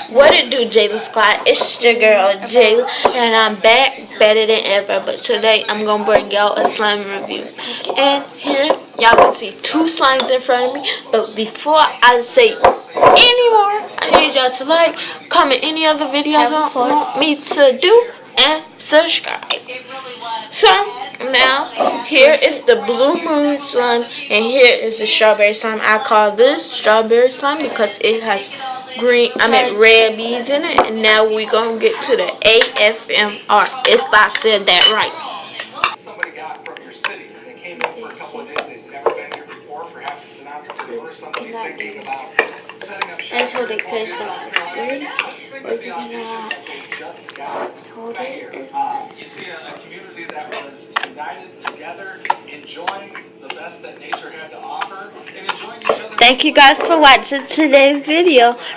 What it do, Jayla Squad? It's your girl Jayla, and I'm back better than ever. But today I'm gonna bring y'all a slime review. And here y'all can see two slimes in front of me. But before I say any more, I need y'all to like, comment any other videos you want me to do, and subscribe. So now here is the blue moon slime, and here is the strawberry slime. I call this strawberry slime because it has red beads in it. And now we gonna get to the ASMR, if I said that right. Somebody got from your city. They came in for a couple of days. They've never been here before. Perhaps it's an entrepreneur, somebody thinking about setting up shop. That's what it goes You see a community that was united together, enjoying the best that nature had to offer, and enjoying each other. Thank you guys for watching today's video.